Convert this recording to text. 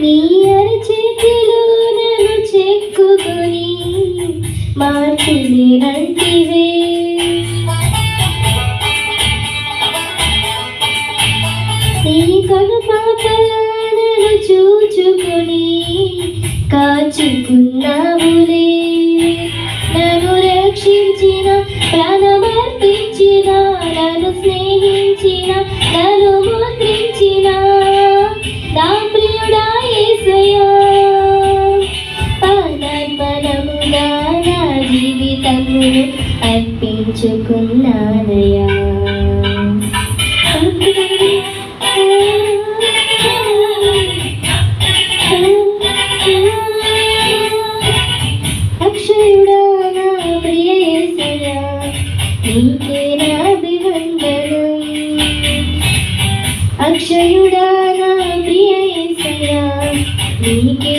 నీ అరచేతిలో నన్ను చెక్కుకొని మార్చిని అంటివే. నీ కనుపాపలా నన్ను చూచుకొని కాచుకున్నావులే. నన్ను రక్షించిన, ప్రాణమర్పించిన, నన్ను స్నేహించిన, నన్ను ముద్రించిన నా ప్రియుడా యేసయ్యా, పాదార్పణముగా నా జీవితమును అర్పించుకున్నానయ్యా. అక్షయుడా నా ప్రియ యేసయ్యా, నీకే నా అభివందనం. అక్షయుడా నా ప్రియ యేసయ్యా, నీకే